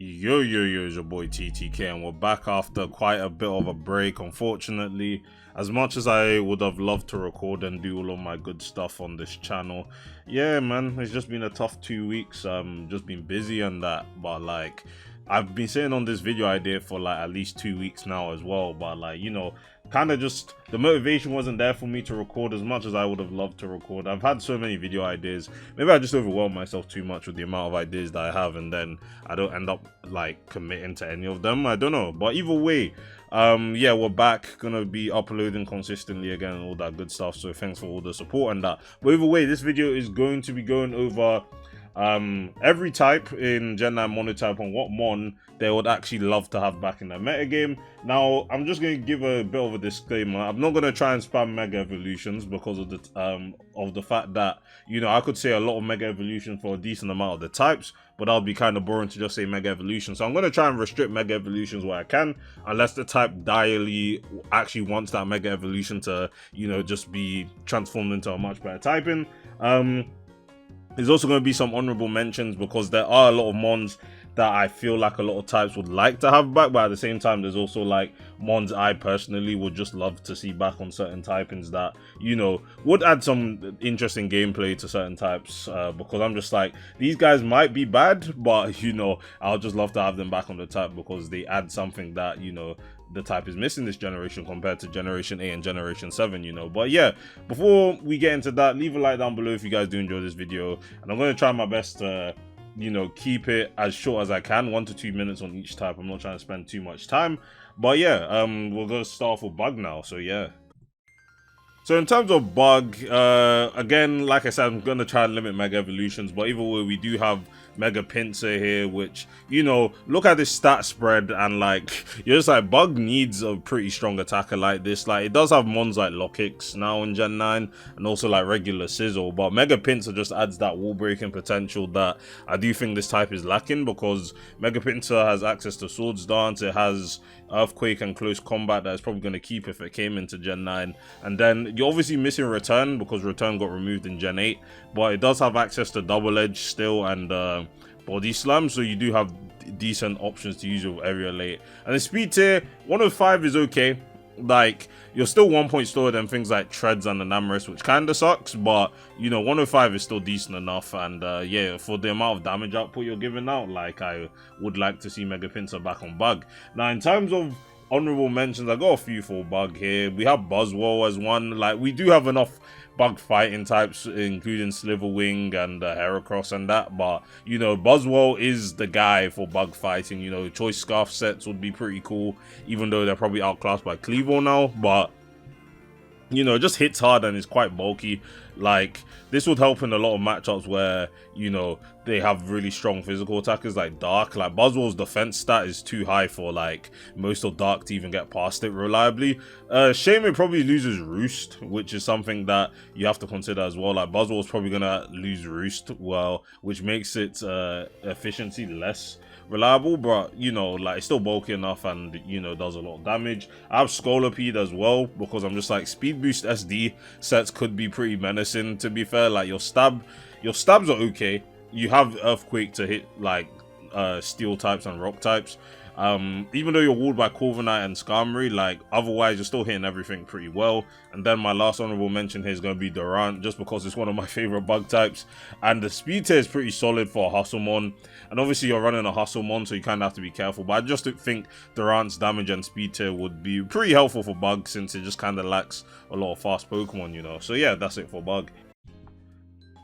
Yo, it's your boy TTK, and we're back after quite a bit of a break, unfortunately. As much as I would have loved to record and do all of my good stuff on this channel, yeah, man, it's just been a tough 2 weeks. Just been busy and that, but like, I've been sitting on this video idea for like at least 2 weeks now as well, but like, kind of just the motivation wasn't there for me to record as much as I would have loved to record. I've had so many video ideas. Maybe I just overwhelm myself too much with the amount of ideas that I have, and then I don't end up like committing to any of them. I don't know, but either way, yeah, we're back, gonna be uploading consistently again and all that good stuff, so thanks for all the support and that. But either way, this video is going to be going over every type in Gen 9 Monotype and what mon they would actually love to have back in their metagame. Now, I'm just going to give a bit of a disclaimer. I'm not going to try and spam Mega Evolutions because of the fact that, I could say a lot of Mega Evolutions for a decent amount of the types, but that'll be kind of boring to just say Mega Evolution. So I'm going to try and restrict Mega Evolutions where I can, unless the type direly actually wants that Mega Evolution to, just be transformed into a much better typing. There's also going to be some honorable mentions because there are a lot of mons that I feel like a lot of types would like to have back, but at the same time, there's also like mons I personally would just love to see back on certain typings that, would add some interesting gameplay to certain types, because I'm just like, these guys might be bad, but, I'll just love to have them back on the type because they add something that, the type is missing this generation compared to Generation 8 and Generation 7, But yeah, before we get into that, leave a like down below if you guys do enjoy this video. And I'm going to try my best to, keep it as short as I can, 1 to 2 minutes on each type. I'm not trying to spend too much time. But yeah, we're going to start off with Bug now, so yeah. So in terms of Bug, again, like I said, I'm going to try and limit Mega Evolutions, but either way, we do have Mega Pinsir here, which, look at this stat spread, and like, you're just like, Bug needs a pretty strong attacker like this. Like, it does have mons like Lockix now in Gen 9, and also like regular Sizzle, but Mega Pinsir just adds that wall breaking potential that I do think this type is lacking, because Mega Pinsir has access to Swords Dance, it has Earthquake and Close Combat that is probably going to keep if it came into Gen 9, and then you're obviously missing Return because Return got removed in Gen 8, but it does have access to Double Edge still and Body Slam, so you do have decent options to use with Area Late. And the speed tier, 105 is okay. Like, you're still 1 point slower than things like Treads and Anamorous, which kind of sucks, but 105 is still decent enough. And yeah, for the amount of damage output you're giving out, like, I would like to see Mega Pinsir back on Bug. Now, in terms of honorable mentions, I got a few for Bug here. We have Buzzwole as one. Like, we do have enough Bug fighting types, including Sliverwing and Heracross and that, but Buzzwole is the guy for Bug fighting. Choice Scarf sets would be pretty cool, even though they're probably outclassed by Cleavo now, but it just hits hard and is quite bulky. Like, this would help in a lot of matchups where, they have really strong physical attackers like Dark. Like, Buzzwole's defense stat is too high for, like, most of Dark to even get past it reliably. Shame it probably loses Roost, which is something that you have to consider as well. Like, Buzzwole's probably gonna lose Roost, well, which makes its efficiency less reliable, but like, it's still bulky enough and does a lot of damage. I have Scolipede as well because I'm just like, speed boost SD sets could be pretty menacing, to be fair. Like, your stabs are okay. You have Earthquake to hit like steel types and rock types, even though you're walled by Corviknight and Skarmory, like, otherwise you're still hitting everything pretty well. And then my last honorable mention here is going to be Durant, just because it's one of my favorite Bug types, and the speed tier is pretty solid for a Hustlemon, and obviously you're running a Hustlemon, so you kind of have to be careful, but I just think Durant's damage and speed tier would be pretty helpful for Bug, since it just kind of lacks a lot of fast Pokemon, so yeah, that's it for Bug.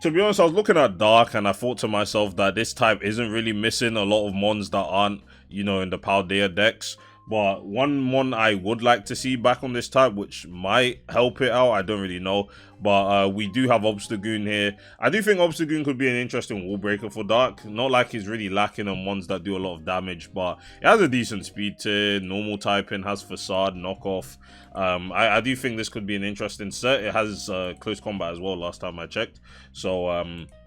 To be honest, I was looking at Dark and I thought to myself that this type isn't really missing a lot of mons that aren't, in the Paldea decks. But one mon I would like to see back on this type, which might help it out, I don't really know. But we do have Obstagoon here. I do think Obstagoon could be an interesting wall breaker for Dark. Not like he's really lacking on ones that do a lot of damage, but it has a decent speed tier, normal typing, has Facade, Knockoff. I do think this could be an interesting set. It has Close Combat as well last time I checked. So,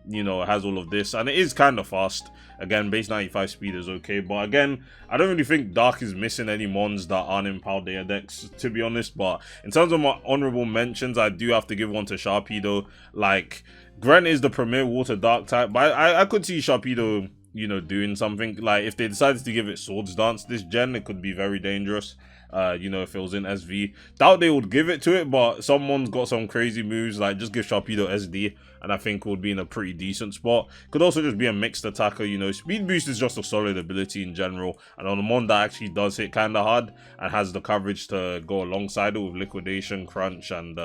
it has all of this, and it is kind of fast. Again, base 95 speed is okay, but again, I don't really think Dark is missing any mons that aren't in Paldea decks, to be honest. But in terms of my honorable mentions, I do have to give one to Sharpedo. Like, Grant is the premier water Dark type, but I could see Sharpedo you know, doing something. Like, if they decided to give it Swords Dance this gen, it could be very dangerous. You know, if it was in SV. Doubt they would give it to it, but someone's got some crazy moves, like just give Sharpedo SD, and I think would be in a pretty decent spot. Could also just be a mixed attacker, you know. Speed Boost is just a solid ability in general, and on a mon that actually does hit kind of hard, and has the coverage to go alongside it with Liquidation, Crunch, and,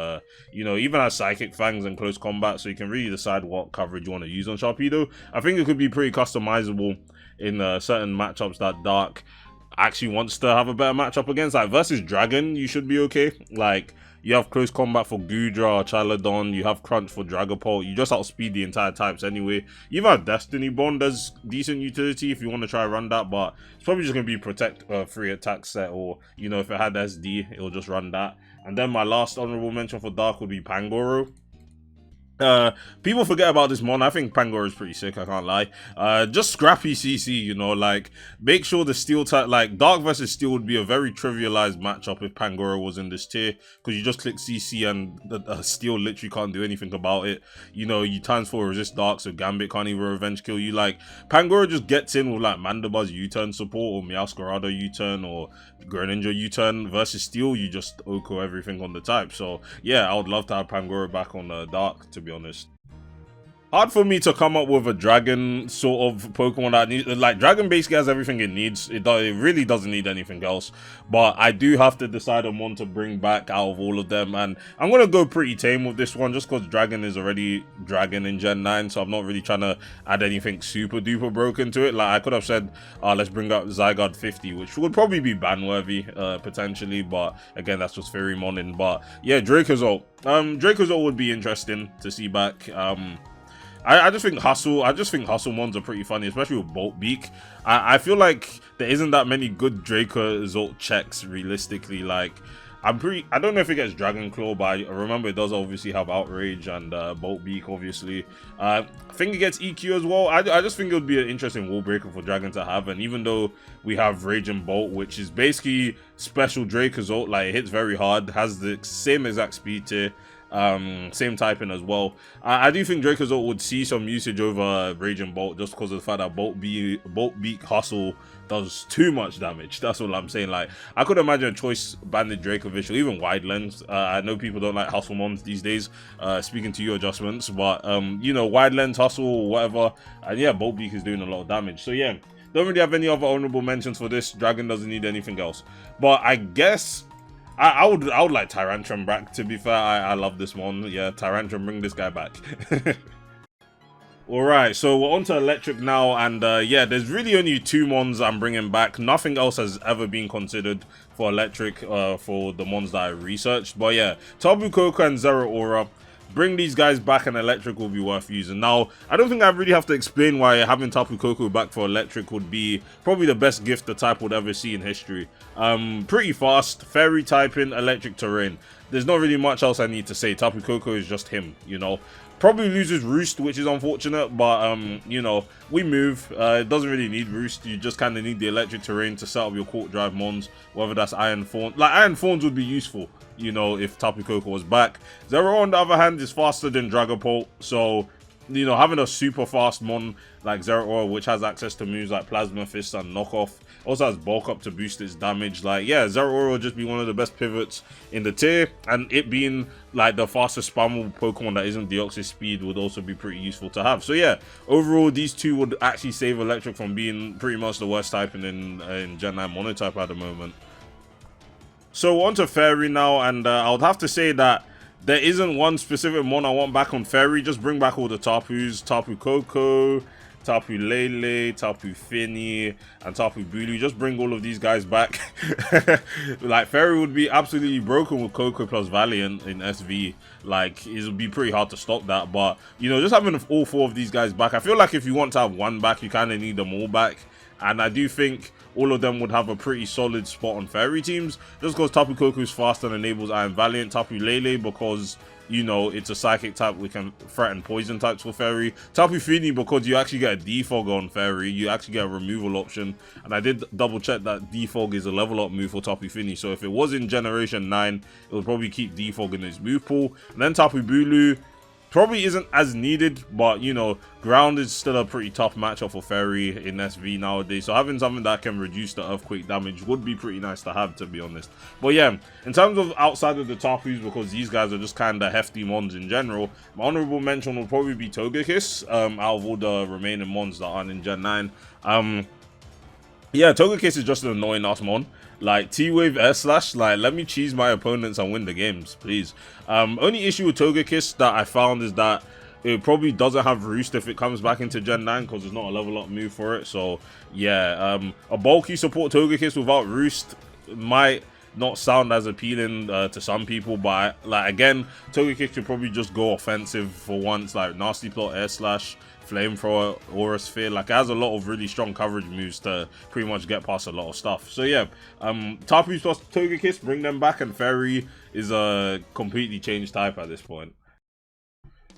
you know, even has Psychic Fangs and Close Combat, so you can really decide what coverage you want to use on Sharpedo. I think it could be pretty customizable in certain matchups that Dark actually wants to have a better matchup against. Like versus Dragon, you should be okay. Like, you have Close Combat for Goodra or Chaladon, you have Crunch for Dragapult, you just outspeed the entire types anyway. You even have Destiny Bond as decent utility if you want to try run that, but it's probably just going to be Protect free attack set, or, you know, if it had SD, it'll just run that. And then my last honorable mention for Dark would be Pangoro. People forget about this mon. I think Pangoro is pretty sick, I can't lie. Just scrappy CC, you know, like, make sure the steel type, like, Dark versus Steel would be a very trivialized matchup if Pangoro was in this tier, because you just click CC and the Steel literally can't do anything about it. You know, you times 4 resist Dark, so Gambit can't even revenge kill you. Like, Pangoro just gets in with, like, Mandibu's U-turn support, or Meowscarada U-turn, or Greninja U-turn. Versus Steel, you just Oko everything on the type. So, yeah, I would love to have Pangoro back on Dark, to be honest. Hard for me to come up with a dragon sort of Pokemon that needs, like, dragon basically has everything it needs. It really doesn't need anything else. But I do have to decide on one to bring back out of all of them, and I'm gonna go pretty tame with this one just because dragon is already dragon in Gen 9, so I'm not really trying to add anything super duper broken to it. Like, I could have said, let's bring up Zygarde 50, which would probably be ban worthy potentially, but again, that's just Fairy Monin. But yeah, Dracozolt. Dracozolt would be interesting to see back. I just think Hustle mons are pretty funny, especially with Bolt Beak. I feel like there isn't that many good Dracozolt checks realistically. Like, I don't know if it gets Dragon Claw, but I remember it does obviously have Outrage and Bolt Beak, obviously. I think it gets EQ as well. I just think it would be an interesting wall breaker for Dragon to have. And even though we have Rage and Bolt, which is basically special Dracozolt, like, it hits very hard, has the same exact speed tier, same typing as well. I do think Dracozolt would see some usage over Rage and Bolt just because of the fact that Bolt Beak Hustle does too much damage. That's all I'm saying. Like, I could imagine a choice banded Draco Visual, even Wide Lens. I know people don't like Hustle mons these days, speaking to your adjustments, but you know, Wide Lens, Hustle, or whatever, and yeah, Bolt Beak is doing a lot of damage. So yeah, don't really have any other honorable mentions for this. Dragon doesn't need anything else, but I guess I would like Tyrantrum back, to be fair. I love this one. Yeah, Tyrantrum, bring this guy back. Alright, so we're on to Electric now, and yeah, there's really only 2 mons I'm bringing back. Nothing else has ever been considered for Electric for the mons that I researched. But yeah, Tapu Koko and Zeraora. Bring these guys back and Electric will be worth using. Now, I don't think I really have to explain why having Tapu Koko back for Electric would be probably the best gift the type would ever see in history. Pretty fast, Fairy typing, Electric terrain. There's not really much else I need to say. Tapu Koko is just him, you know. Probably loses Roost, which is unfortunate, but you know, we move. It doesn't really need Roost. You just kind of need the electric terrain to set up your court drive mons, whether that's Iron Fawn. Like, Iron Fawns would be useful, you know, if Tapu Koko was back. Zero, on the other hand, is faster than Dragapult, so, you know, having a super fast mon like Zeraora, which has access to moves like Plasma Fist and Knockoff, also has bulk up to boost its damage. Like, yeah, Zeraora will just be one of the best pivots in the tier, and it being like the fastest spammable Pokemon that isn't Deoxys Speed would also be pretty useful to have. So yeah, overall, these two would actually save Electric from being pretty much the worst typing in Gen 9 Monotype at the moment. So on to Fairy now, and I would have to say that there isn't one specific mon I want back on Fairy. Just bring back all the Tapus, Tapu Koko, Tapu Lele, Tapu Fini, and Tapu Bulu. Just bring all of these guys back. Like, Fairy would be absolutely broken with Koko plus Valiant in SV. Like, it would be pretty hard to stop that. But, you know, just having all 4 of these guys back, I feel like if you want to have one back, you kind of need them all back. And I do think all of them would have a pretty solid spot on Fairy teams. Just because Tapu Koko is fast and enables Iron Valiant. Tapu Lele because, you know, it's a psychic type, we can threaten poison types for Fairy. Tapu Fini because you actually get a defog on Fairy, you actually get a removal option, and I did double check that defog is a level up move for Tapu Fini, so if it was in Generation 9, it would probably keep defog in its move pool. And then Tapu Bulu, probably isn't as needed, but you know, ground is still a pretty tough matchup for Fairy in SV nowadays, so having something that can reduce the earthquake damage would be pretty nice to have, to be honest. But yeah, in terms of outside of the Tapus, because these guys are just kind of hefty mons in general, my honorable mention will probably be Togekiss, out of all the remaining mons that aren't in Gen 9. Yeah, Togekiss is just an annoying ass mon. Like, T-Wave Air Slash, like, let me cheese my opponents and win the games, please. Only issue with Togekiss that I found is that it probably doesn't have Roost if it comes back into Gen 9, because there's not a level up move for it. So, yeah, a bulky support Togekiss without Roost might not sound as appealing to some people, but like, again, Togekiss should probably just go offensive for once, like Nasty Plot, Air Slash, Flamethrower, Aura Sphere. Like, it has a lot of really strong coverage moves to pretty much get past a lot of stuff. So yeah, Tapu plus Togekiss, bring them back, and Fairy is a completely changed type at this point.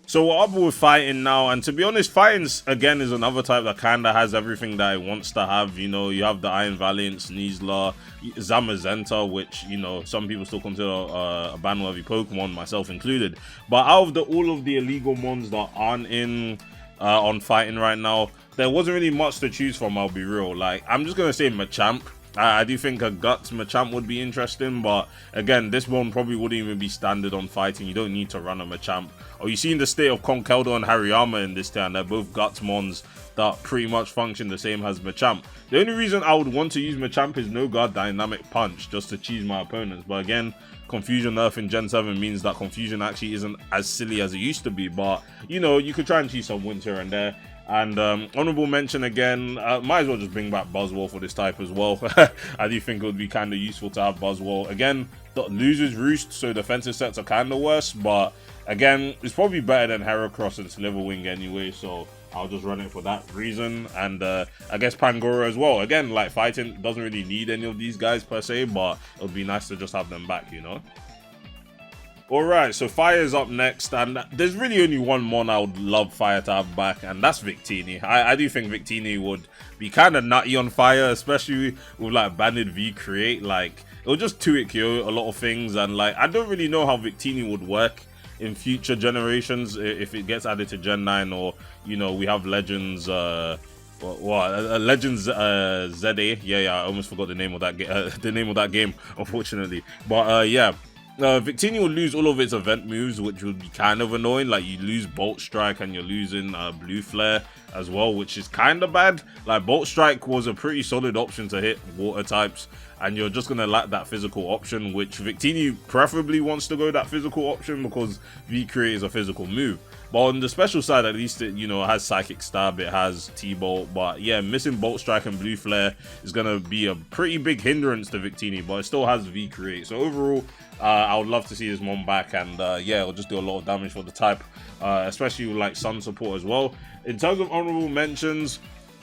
So we're up with Fighting now, and to be honest, Fighting again is another type that kind of has everything that it wants to have. You know, you have the Iron Valiant, Sneasler, Zamazenta, which, you know, some people still consider a ban-worthy Pokemon, myself included. But out of all of the illegal mons that aren't in on Fighting right now, there wasn't really much to choose from, I'll be real. Like, I'm just gonna say Machamp. I do think a Guts Machamp would be interesting, but again, this one probably wouldn't even be standard on Fighting. You don't need to run a Machamp. Or you seen the state of Conkeldurr and Hariyama in this turn. They're both Guts mons that pretty much function the same as Machamp. The only reason I would want to use Machamp is No Guard Dynamic Punch, just to cheese my opponents. But again, Confusion nerf in Gen 7 means that Confusion actually isn't as silly as it used to be. But, you know, you could try and cheese some wins here and there. And honorable mention again, might as well just bring back Buzzwole for this type as well. I do think it would be kind of useful to have Buzzwole. Again, loses Roost, so defensive sets are kind of worse, but again, it's probably better than Heracross and Sliverwing anyway, so I'll just run it for that reason. And I guess Pangoro as well. Again, like, Fighting doesn't really need any of these guys per se, but it would be nice to just have them back, you know? Alright, so Fire's up next, and there's really only one mon I would love Fire to have back, and that's Victini. I do think Victini would be kind of nutty on Fire, especially with, like, Banded V Create. Like, it'll just 2-hit KO a lot of things, and, like, I don't really know how Victini would work in future generations if it gets added to Gen 9, or, you know, we have Legends, Legends ZA. Yeah, I almost forgot the name of that game, unfortunately. But yeah. Victini will lose all of its event moves, which would be kind of annoying. Like, you lose Bolt Strike and you're losing Blue Flare as well, which is kind of bad. Like, Bolt Strike was a pretty solid option to hit water types, and you're just going to lack that physical option, which Victini preferably wants to go that physical option because V-Create is a physical move. But on the special side, at least it, you know, it has Psychic Stab, it has T-Bolt. But yeah, missing Bolt Strike and Blue Flare is going to be a pretty big hindrance to Victini, but it still has V-Create. So overall, I would love to see this mon back, and yeah, it'll just do a lot of damage for the type, especially with, like, Sun support as well. In terms of honorable mentions,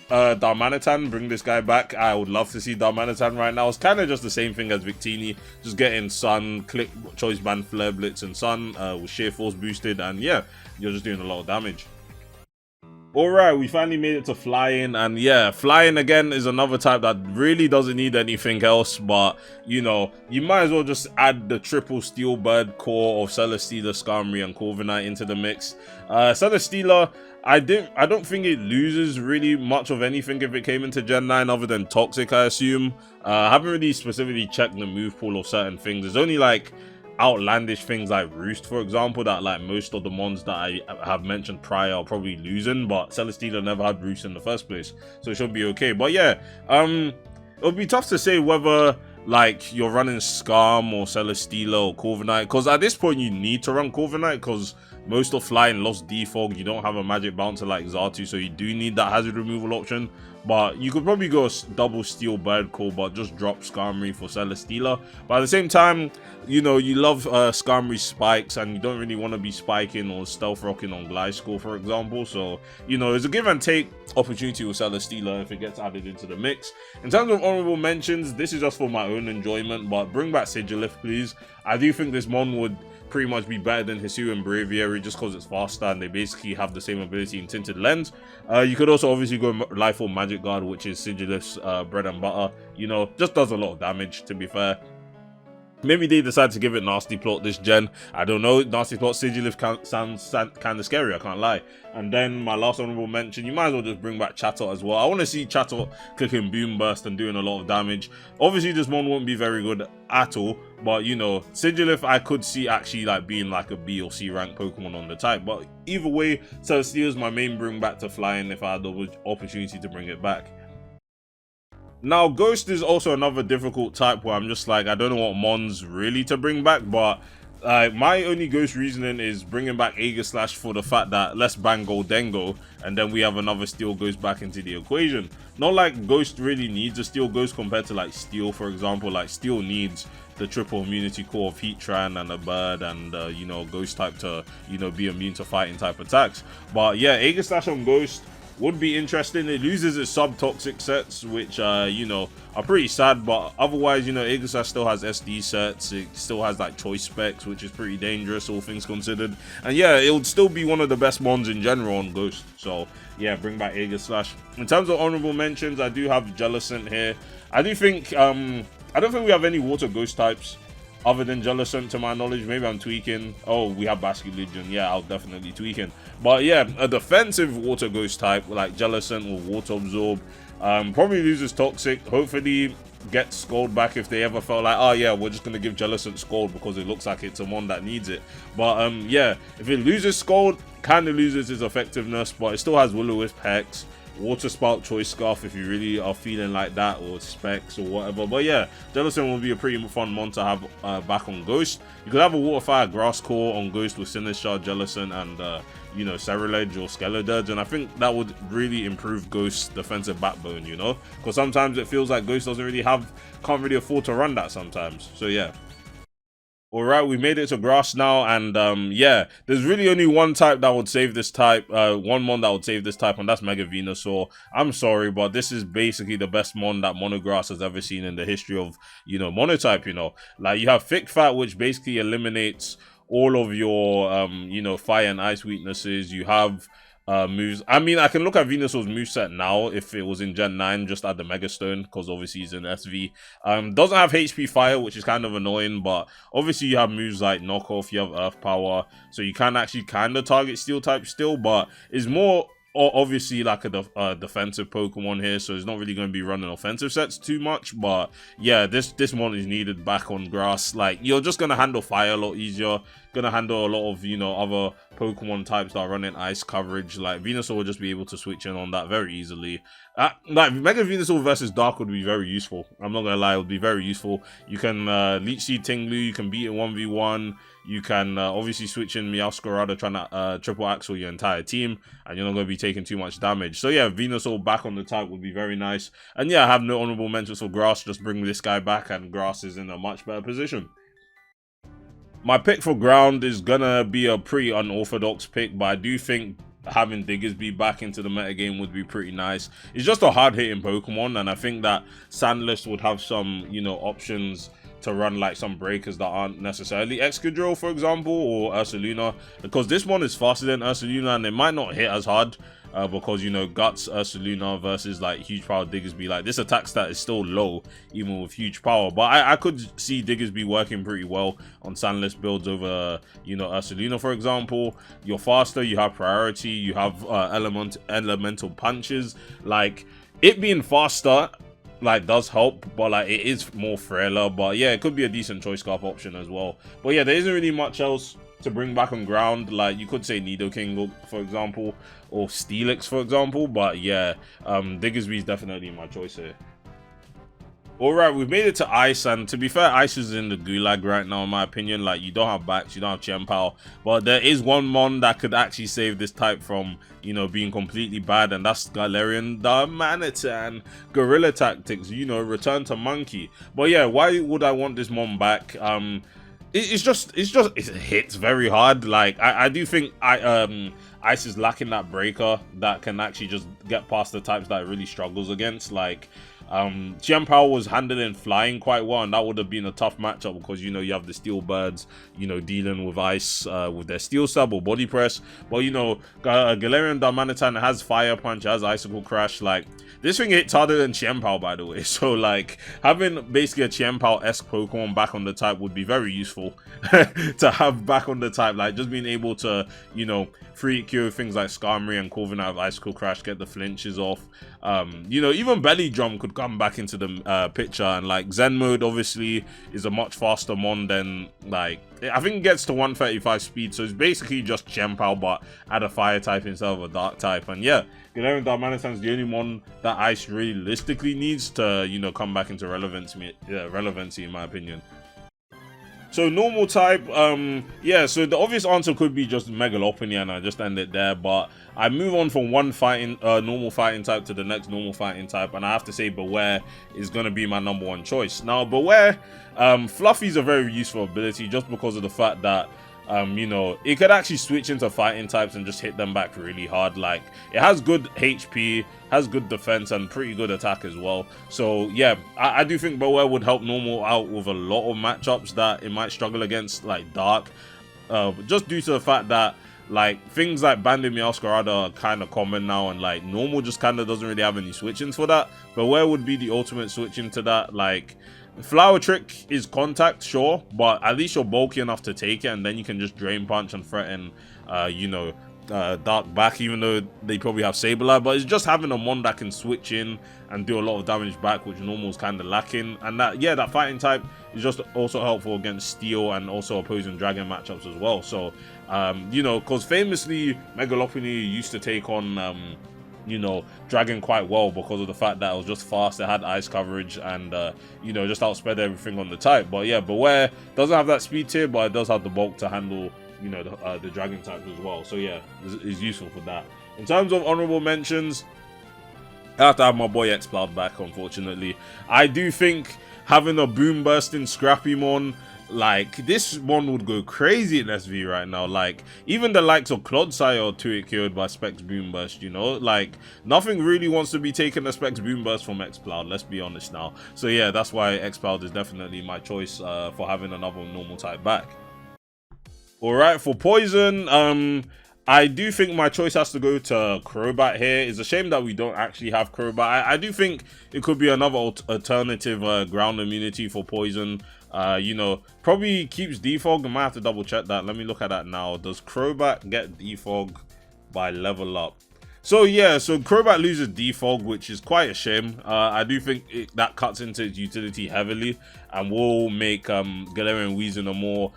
Darmanitan, bring this guy back. I would love to see Darmanitan right now. It's kind of just the same thing as Victini, just getting Sun, Click, Choice Band, Flare Blitz, and Sun with Sheer Force boosted, and yeah, you're just doing a lot of damage. Alright, we finally made it to Flying, and yeah, Flying again is another type that really doesn't need anything else, but, you know, you might as well just add the triple Steel Bird core of Celesteela, Skarmory, and Corviknight into the mix. Celesteela, I don't think it loses really much of anything if it came into Gen 9 other than Toxic, I assume. I haven't really specifically checked the move pool of certain things. There's only, like, outlandish things like Roost, for example, that, like, most of the mons that I have mentioned prior are probably losing, but Celesteela never had Roost in the first place, so it should be okay. But yeah, it would be tough to say whether, like, you're running Skarm or Celesteela or Corviknight, because at this point you need to run Corviknight because most of Flying lost Defog. You don't have a magic bouncer like Xatu, so you do need that hazard removal option. But you could probably go a double Steel Bird Core, but just drop Skarmory for Celesteela. But at the same time, you know, you love Skarmory spikes, and you don't really want to be spiking or stealth rocking on Gliscor, for example. So, you know, it's a give and take opportunity with Celesteela if it gets added into the mix. In terms of honorable mentions, this is just for my own enjoyment, but bring back Sigilif, please. I do think this mon would pretty much be better than Hisuian and Braviary just because it's faster and they basically have the same ability in Tinted Lens. You could also obviously go Life Orb Magic Guard, which is Sigilif's bread and butter. You know, just does a lot of damage, to be fair. Maybe they decide to give it Nasty Plot this gen. I don't know. Nasty Plot Sigilif sounds kind of scary, I can't lie. And then my last honorable mention, you might as well just bring back Chatot as well. I want to see Chatot clicking Boom Burst and doing a lot of damage. Obviously, this one won't be very good at all. But, you know, Sigilif I could see actually like being like a B or C rank Pokemon on the type. But either way, Celesteal is my main bring back to flying if I had the opportunity to bring it back. Now, Ghost is also another difficult type where I'm just like, I don't know what Mons really to bring back, but my only Ghost reasoning is bringing back Aegislash for the fact that let's ban Goldengo, and then we have another Steel Ghost back into the equation. Not like Ghost really needs a Steel Ghost compared to like Steel, for example. Like Steel needs the triple immunity core of Heatran and a Bird and, you know, Ghost type to, you know, be immune to fighting type attacks. But yeah, Aegislash on Ghost would be interesting. It loses its sub-toxic sets, which, you know, are pretty sad, but otherwise, you know, Aegislash still has SD sets, it still has, like, choice specs, which is pretty dangerous, all things considered. And yeah, it would still be one of the best mons in general on Ghost, so yeah, bring back Aegislash. In terms of honorable mentions, I do have Jellicent here. I don't think we have any water Ghost types other than Jellicent, to my knowledge. Maybe I'm tweaking. Oh, we have Basculegion. Yeah, I'll definitely tweaking. But yeah, a defensive water Ghost type like Jellicent or Water Absorb probably loses Toxic. Hopefully get Scald back if they ever felt like, oh yeah, we're just gonna give Jellicent Scald because it looks like it's a one that needs it. But yeah, if it loses Scald, kind of loses its effectiveness, but it still has Will-O-Wisp, Hex, Water Spout, Choice Scarf if you really are feeling like that, or Specs or whatever. But yeah, Jellicent will be a pretty fun mon to have back on Ghost. You could have a Water Fire Grass Core on Ghost with Sinistcha, Jellicent, and you know, Ceruledge or Skeledurge, and I think that would really improve Ghost's defensive backbone, you know, because sometimes it feels like Ghost doesn't really can't really afford to run that sometimes. So yeah. Alright, we made it to Grass now, and yeah, there's really only one type that would save this type, one mon that would save this type, and that's Mega Venusaur. I'm sorry, but this is basically the best mon that Monograss has ever seen in the history of, you know, Monotype, you know. Like, you have Thick Fat, which basically eliminates all of your, you know, fire and ice weaknesses. You have moves. I mean, I can look at Venusaur's moveset now if it was in Gen 9, just at the Mega Stone, because obviously he's in SV. Doesn't have HP Fire, which is kind of annoying, but obviously you have moves like Knockoff, you have Earth Power, so you can actually kind of target Steel type still, but it's more obviously like a defensive Pokemon here, so it's not really going to be running offensive sets too much. But yeah, this one is needed back on Grass. Like, you're just going to handle fire a lot easier, going to handle a lot of, you know, other Pokemon types that are running ice coverage. Like, Venusaur will just be able to switch in on that very easily. Like, Mega Venusaur versus Dark would be very useful. I'm not going to lie, it would be very useful. You can Leech Seed Tinglu, you can beat it 1v1. You can obviously switch in Meowscarada trying to triple axle your entire team, and you're not going to be taking too much damage. So yeah, Venusaur back on the type would be very nice. And yeah, I have no honorable mentions for Grass. Just bring this guy back, and Grass is in a much better position. My pick for Ground is going to be a pretty unorthodox pick, but I do think having Diggersby back into the metagame would be pretty nice. It's just a hard-hitting Pokemon, and I think that Sandless would have some, you know, options to run like some breakers that aren't necessarily Excadrill, for example, or Ursaluna, because this one is faster than Ursaluna and it might not hit as hard because, you know, Guts Ursaluna versus like huge power Diggersby, like this attack stat is still low even with huge power, but I could see Diggersby working pretty well on Sandless builds over, you know, Ursaluna, for example. You're faster, you have priority, you have elemental punches. Like, it being faster like does help, but like it is more frailer. But yeah, it could be a decent Choice Scarf option as well. But yeah, there isn't really much else to bring back on Ground. Like, you could say Nidoking, for example, or Steelix, for example. But yeah, Diggersby is definitely my choice here. Alright, we've made it to Ice, and to be fair, Ice is in the gulag right now, in my opinion. Like, you don't have Backs, you don't have Chien-Pao, but there is one mon that could actually save this type from, you know, being completely bad, and that's Galarian the Manitan. Guerrilla Tactics, you know, return to Monkey. But yeah, why would I want this mon back? It hits very hard. Like, I do think Ice is lacking that breaker that can actually just get past the types that it really struggles against. Like, Qianpao was handling flying quite well, and that would have been a tough matchup because, you know, you have the steel birds, you know, dealing with ice with their steel stab or body press. But, you know, Galarian Darmanitan has fire punch, has icicle crash. Like, this thing hits harder than Qianpao, by the way. So, like, having basically a Qianpao-esque Pokemon back on the type would be very useful to have back on the type. Like, just being able to, you know, free cure things like Skarmory and Corviknight out of icicle crash, get the flinches off. You know, even Belly Drum could come back into the picture, and like Zen mode obviously is a much faster mon than, like, I think it gets to 135 speed, so it's basically just Qianpao but add a fire type instead of a dark type. And yeah, Galarian Darmanitan is the only one that Ice realistically needs to, you know, come back into relevancy in my opinion. So normal type, yeah, so the obvious answer could be just Megalopony, and I just end it there, but I move on from one normal fighting type to the next normal fighting type, and I have to say Beware is going to be my #1 choice. Now, Beware, Fluffy's a very useful ability just because of the fact that, you know, it could actually switch into fighting types and just hit them back really hard. Like, it has good HP, has good defense, and pretty good attack as well. So yeah, I do think Beware would help normal out with a lot of matchups that it might struggle against, like dark, just due to the fact that, like, things like Banded Meowscarada are kind of common now, and like normal just kind of doesn't really have any switch-ins for that. Beware would be the ultimate switch into that. Like, Flower Trick is contact, sure, but at least you're bulky enough to take it, and then you can just Drain Punch and threaten, you know, Dark back, even though they probably have Sableye. But it's just having a mon that can switch in and do a lot of damage back, which normal is kind of lacking. And that, yeah, that fighting type is just also helpful against Steel and also opposing Dragon matchups as well. So, you know, because famously Megalopony used to take on, you know, Dragon quite well because of the fact that it was just fast, it had ice coverage, and you know, just outsped everything on the type. But yeah, Beware doesn't have that speed tier, but it does have the bulk to handle, you know, the Dragon type as well. So yeah, it's useful for that. In terms of honorable mentions, I have to have my boy X-Cloud back, unfortunately. I do think having a boom bursting Scrappymon, like, this one would go crazy in SV right now. Like, even the likes of Clodsire are 2-hit killed by Specs Boom Burst, you know? Like, nothing really wants to be taking a Specs Boom Burst from X-Cloud, let's be honest now. So yeah, that's why X-Cloud is definitely my choice for having another normal type back. Alright, for Poison, I do think my choice has to go to Crobat here. It's a shame that we don't actually have Crobat. I do think it could be another alternative ground immunity for Poison. You know, probably keeps Defog. I might have to double check that. Let me look at that now. Does Crobat get Defog by level up? So yeah, so Crobat loses Defog, which is quite a shame. I do think that cuts into its utility heavily and will make Galarian Weezing a more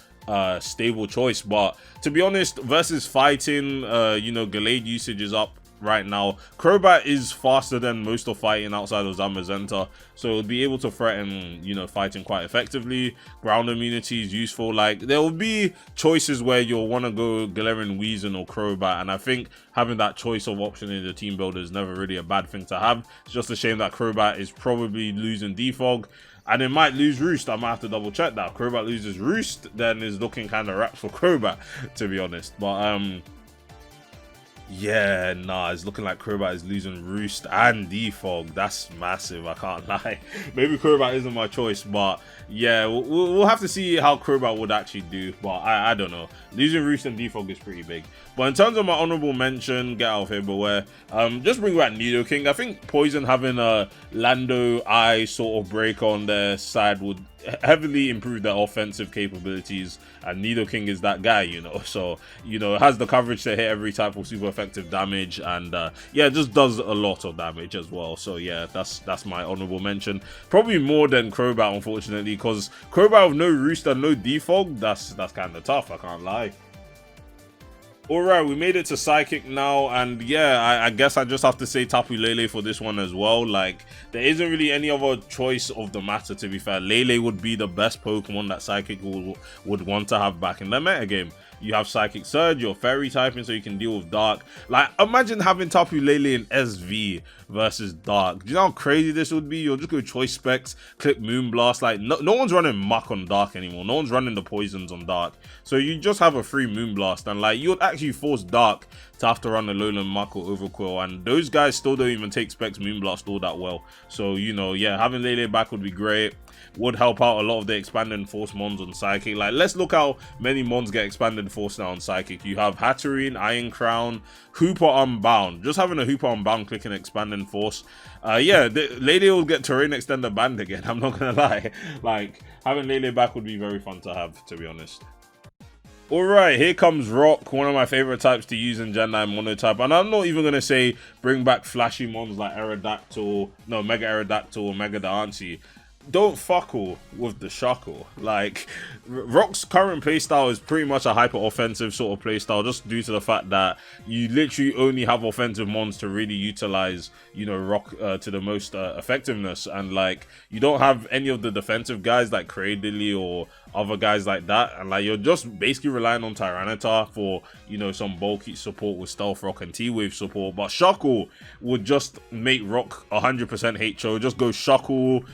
stable choice. But to be honest, versus fighting, you know, Gallade usage is up right now. Crobat is faster than most of fighting outside of Zamazenta, so it'll be able to threaten, you know, fighting quite effectively. Ground immunity is useful. Like, there will be choices where you'll want to go Galarian Weezing or Crobat, and I think having that choice of option in the team builder is never really a bad thing to have. It's just a shame that Crobat is probably losing Defog, and it might lose Roost. I might have to double check that. If Crobat loses Roost, then it's looking kind of wrapped for Crobat, to be honest. But yeah, nah, it's looking like Crobat is losing Roost and Defog. That's massive, I can't lie. Maybe Crobat isn't my choice, but yeah, we'll have to see how Crobat would actually do. But I don't know. Losing Roost and Defog is pretty big. But in terms of my honorable mention, get out of here, Beware. Just bring back Nidoking. I think Poison having a Lando Eye sort of break on their side would heavily improve their offensive capabilities, and Nidoking is that guy, you know. So, you know, it has the coverage to hit every type of super effective damage, and yeah, it just does a lot of damage as well. So yeah, that's my honorable mention. Probably more than Crobat, unfortunately, because Crobat with no Roost and no Defog, that's kind of tough, I can't lie. Alright, we made it to Psychic now, and yeah, I guess I just have to say Tapu Lele for this one as well. Like, there isn't really any other choice of the matter, to be fair. Lele would be the best Pokemon that Psychic would want to have back in the metagame. You have Psychic Surge, your Fairy typing, so you can deal with Dark. Like, imagine having Tapu Lele in SV versus Dark. Do you know how crazy this would be? You'll just go Choice Specs, click Moonblast. Like, no one's running Muck on Dark anymore. No one's running the Poisons on Dark. So you just have a free Moonblast, and like, you would actually force Dark to have to run the Lowland Muck or Overquill, and those guys still don't even take Specs Moonblast all that well. So, you know, yeah, having Lele back would be great. Would help out a lot of the expanded force mons on Psychic. Like, let's look how many mons get expanded force now on Psychic. You have Hatterene, Iron Crown, Hooper Unbound. Just having a Hooper Unbound clicking expanding force. Yeah, Lele will get Terrain Extender banned again. I'm not gonna lie. Like, having Lele back would be very fun to have, to be honest. Alright, here comes Rock, one of my favorite types to use in Gen 9 Monotype. And I'm not even going to say bring back flashy mons like Aerodactyl, no, Mega Aerodactyl or Mega Diancie. Don't fuckle with the Shuckle. Like, Rock's current playstyle is pretty much a hyper offensive sort of playstyle, just due to the fact that you literally only have offensive mons to really utilize, you know, Rock to the most effectiveness, and like, you don't have any of the defensive guys like Cradily or other guys like that, and like, you're just basically relying on Tyranitar for, you know, some bulky support with Stealth Rock and T-Wave support. But Shuckle would just make Rock 100% HO. Just go Shuckle.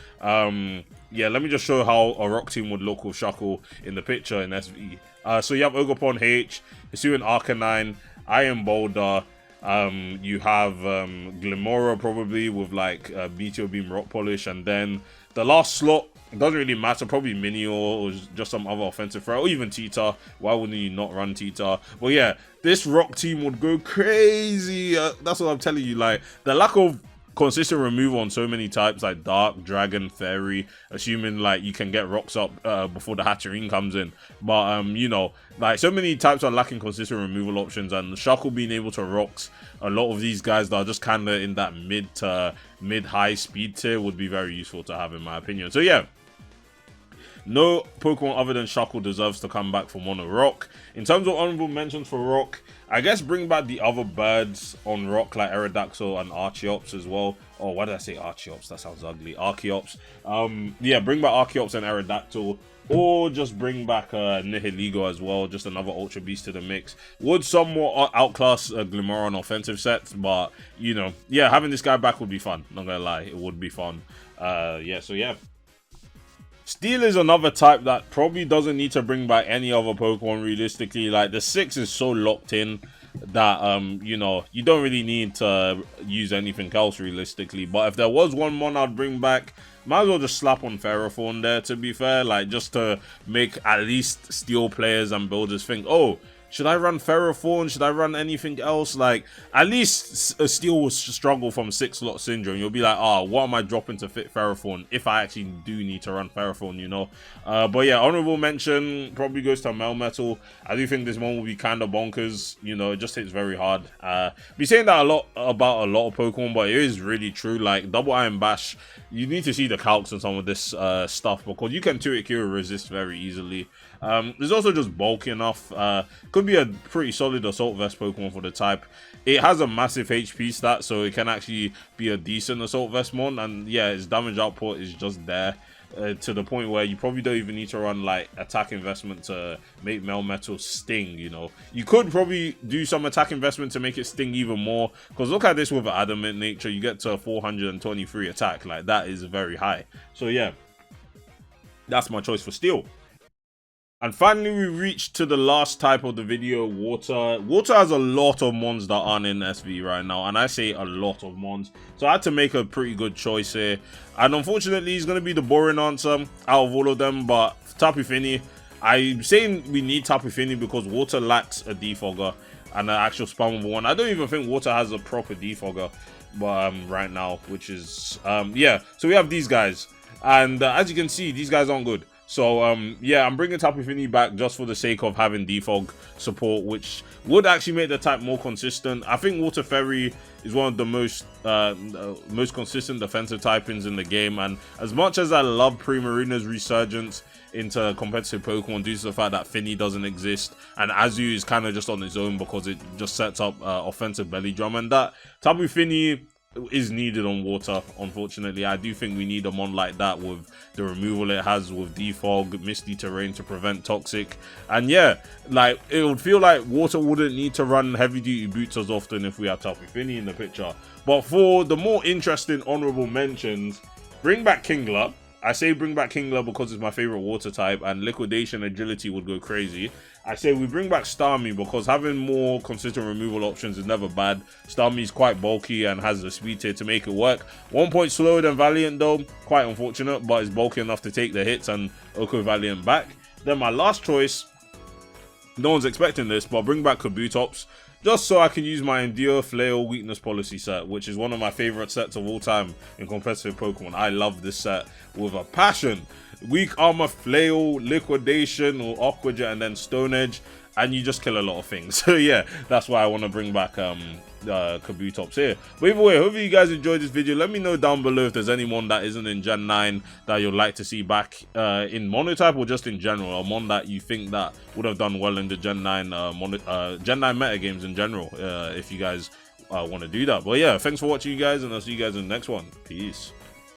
Yeah, let me just show how a Rock team would look with Shuckle in the picture in SV. So you have Ogerpon H, Hisuian Arcanine, Iron Boulder, you have Glimora probably with like Meteor Beam Rock Polish, and then the last slot, it doesn't really matter, probably Minior or just some other offensive threat, or even Tita. Why wouldn't you not run Tita? But yeah, this Rock team would go crazy. That's what I'm telling you. Like, the lack of consistent removal on so many types like Dark, Dragon, Fairy, assuming like you can get rocks up before the Hatterene comes in. But you know, like, so many types are lacking consistent removal options, and Shuckle being able to rocks a lot of these guys that are just kind of in that mid to mid-high speed tier would be very useful to have, in my opinion. So yeah, no Pokemon other than Shuckle deserves to come back for Mono Rock. In terms of honorable mentions for Rock, I guess bring back the other birds on Rock, like Aerodactyl and Archeops as well. Oh, why did I say Archeops? That sounds ugly. Archeops. Yeah, bring back Archeops and Aerodactyl. Or just bring back Nihiligo as well, just another Ultra Beast to the mix. Would somewhat outclass Glimmer on offensive sets, but, you know, yeah, having this guy back would be fun. Not gonna lie, it would be fun. Yeah, so yeah. Steel is another type that probably doesn't need to bring back any other Pokemon realistically. Like, the 6 is so locked in that, you know, you don't really need to use anything else realistically. But if there was one mon I'd bring back, might as well just slap on Ferrothorn there, to be fair. Like, just to make at least Steel players and builders think, oh, should I run Ferrothorn? Should I run anything else? Like, at least a Steel will struggle from 6-slot syndrome. You'll be like, ah, what am I dropping to fit Ferrothorn if I actually do need to run Ferrothorn, you know? But yeah, honorable mention probably goes to Melmetal. I do think this one will be kind of bonkers. You know, it just hits very hard. Be saying that a lot about a lot of Pokemon, but it is really true. Like, Double Iron Bash, you need to see the calcs on some of this stuff, because you can 2-hit Cure resist very easily. It's also just bulky enough. Could be a pretty solid Assault Vest Pokemon for the type. It has a massive HP stat, so it can actually be a decent Assault Vest mon. And yeah, its damage output is just there. To the point where you probably don't even need to run like attack investment to make Melmetal sting, you know. You could probably do some attack investment to make it sting even more, because look at this with Adamant Nature, you get to 423 attack. Like, that is very high. So yeah, that's my choice for Steel. And finally, we reached to the last type of the video, Water. Water has a lot of mons that aren't in SV right now, and I say a lot of mons. So I had to make a pretty good choice here. And unfortunately, it's going to be the boring answer out of all of them, but Tapu Fini, I'm saying we need Tapu Fini because Water lacks a defogger and an actual spammable one. I don't even think Water has a proper defogger but right now, which is, yeah. So we have these guys, and as you can see, these guys aren't good. So, yeah, I'm bringing Tapu Fini back just for the sake of having defog support, which would actually make the type more consistent. I think Water Fairy is one of the most consistent defensive typings in the game. And as much as I love Primarina's resurgence into competitive Pokemon due to the fact that Fini doesn't exist, and Azu is kind of just on its own because it just sets up offensive belly drum, and that Tapu Fini is needed on water. Unfortunately, I do think we need a mon like that with the removal it has with defog, misty terrain to prevent toxic, and yeah, like it would feel like water wouldn't need to run heavy duty boots as often if we had Tapu Fini in the picture. But for the more interesting honorable mentions, bring back Kingler. I say bring back Kingler because it's my favorite water type, and Liquidation Agility would go crazy. I say we bring back Starmie because having more consistent removal options is never bad. Starmie is quite bulky and has the speed tier to make it work. 1 point slower than Valiant though, quite unfortunate, but it's bulky enough to take the hits and Oko Valiant back. Then my last choice, no one's expecting this, but bring back Kabutops. Just so I can use my Endure Flail Weakness Policy set, which is one of my favorite sets of all time in competitive Pokemon. I love this set with a passion. Weak Armor, Flail, Liquidation, or Aqua Jet, and then Stone Edge, and you just kill a lot of things. So yeah, that's why I want to bring back Kabutops here. But either way, hopefully you guys enjoyed this video. Let me know down below if there's anyone that isn't in Gen 9 that you'd like to see back in Monotype, or just in general, a mon that you think that would have done well in the Gen 9 Gen 9 meta games in general, if you guys want to do that. But yeah, thanks for watching, you guys, and I'll see you guys in the next one. Peace.